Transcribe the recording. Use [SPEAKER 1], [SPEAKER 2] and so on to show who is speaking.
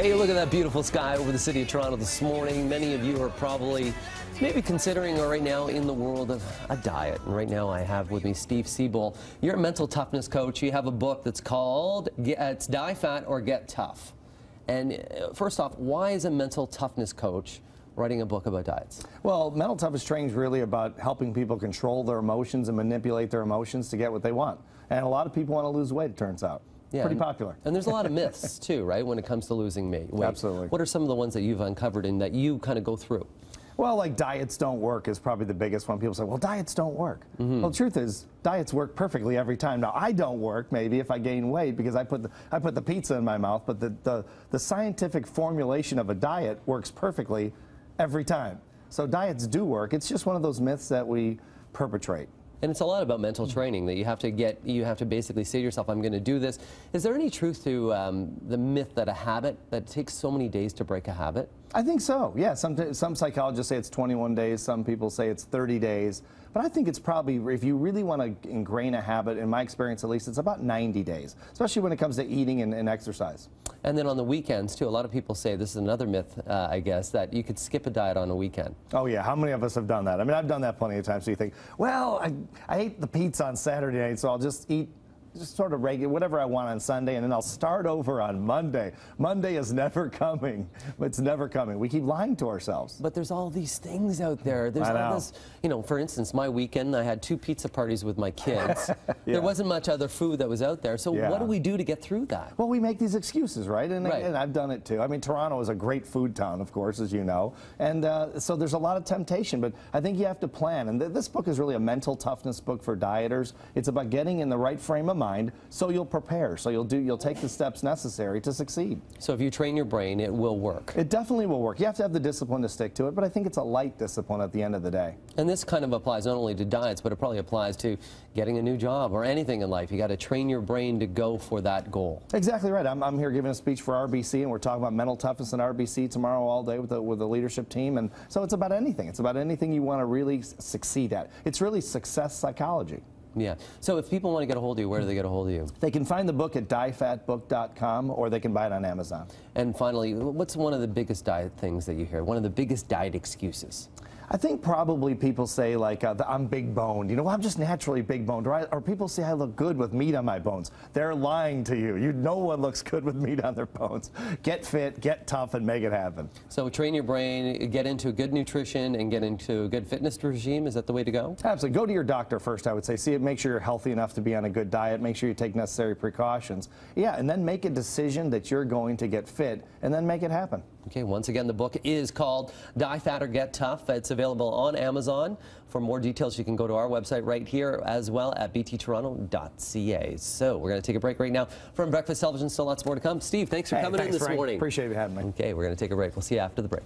[SPEAKER 1] Hey, look at that beautiful sky over the city of Toronto this morning. Many of you are probably maybe considering or right now in the world of a diet. And right now I have with me Steve Siebold. You're a mental toughness coach. You have a book that's called it's Die Fat or Get Tough. And first off, why is a mental toughness coach writing a book about diets?
[SPEAKER 2] Well, mental toughness training is really about helping people control their emotions and manipulate their emotions to get what they want. And a lot of people want to lose weight, it turns out. Yeah, pretty popular.
[SPEAKER 1] And there's a lot of myths, too, right, when it comes to losing weight.
[SPEAKER 2] Absolutely.
[SPEAKER 1] What are some of the ones that you've uncovered and that you kind of go through?
[SPEAKER 2] Well, like diets don't work is probably the biggest one. People say, well, diets don't work. Well, the truth is, diets work perfectly every time. Now, I don't work, maybe, if I gain weight because I put the pizza in my mouth, but the scientific formulation of a diet works perfectly every time. So diets do work. It's just one of those myths that we perpetrate.
[SPEAKER 1] And it's a lot about mental training that you have to basically say to yourself, I'm going to do this. Is there any truth to the myth that a habit, that it takes so many days to break a habit? I
[SPEAKER 2] think so, yeah. Some psychologists say it's 21 days, some people say it's 30 days. But I think it's probably, if you really want to ingrain a habit, in my experience at least, it's about 90 days, especially when it comes to eating and exercise.
[SPEAKER 1] And then on the weekends, too, a lot of people say, this is another myth, I guess, that you could skip a diet on a weekend.
[SPEAKER 2] Oh, yeah. How many of us have done that? I mean, I've done that plenty of times. So you think, well, I ate the pizza on Saturday night, so I'll just eat sort of regular, whatever I want on Sunday, and then I'll start over on Monday. Monday is never coming. It's never coming. We keep lying to ourselves.
[SPEAKER 1] But there's all these things out there. There's all this, you know, for instance, my weekend, I had 2 pizza parties with my kids. Yeah. There wasn't much other food that was out there. So what do we do to get through that?
[SPEAKER 2] Well, we make these excuses, right? And I've done it too. I mean, Toronto is a great food town, of course, as you know. And so there's a lot of temptation, but I think you have to plan. And this book is really a mental toughness book for dieters. It's about getting in the right frame of mind so you'll prepare, so you'll take the steps necessary to succeed.
[SPEAKER 1] So if you train your brain, it will work.
[SPEAKER 2] It definitely will work. You have to have the discipline to stick to it, but I think it's a light discipline at the end of the day.
[SPEAKER 1] And this kind of applies not only to diets, but it probably applies to getting a new job or anything in life. You got to train your brain to go for that goal.
[SPEAKER 2] Exactly right. I'm here giving a speech for RBC, and we're talking about mental toughness in RBC tomorrow all day with the leadership team. And so it's about anything. It's about anything you want to really succeed at. It's really success psychology.
[SPEAKER 1] Yeah. So if people want to get a hold of you, where do they get a hold of you?
[SPEAKER 2] They can find the book at diefatbook.com, or they can buy it on Amazon.
[SPEAKER 1] And finally, what's one of the biggest diet things that you hear? One of the biggest diet excuses?
[SPEAKER 2] I think probably people say, like, I'm big boned. You know, I'm just naturally big boned. Or people say I look good with meat on my bones. They're lying to you. No one looks good with meat on their bones. Get fit, get tough, and make it happen.
[SPEAKER 1] So train your brain, get into good nutrition, and get into a good fitness regime. Is that the way to go?
[SPEAKER 2] Absolutely. Go to your doctor first, I would say. See it. Make sure you're healthy enough to be on a good diet. Make sure you take necessary precautions. Yeah, and then make a decision that you're going to get fit, and then make it happen.
[SPEAKER 1] Okay, once again, the book is called Die Fat or Get Tough. It's available on Amazon. For more details, you can go to our website right here as well at bttoronto.ca. So we're going to take a break right now from Breakfast Television. Still lots more to come. Steve, thanks for coming in this morning.
[SPEAKER 2] Appreciate you having me.
[SPEAKER 1] Okay, we're going to take a break. We'll see you after the break.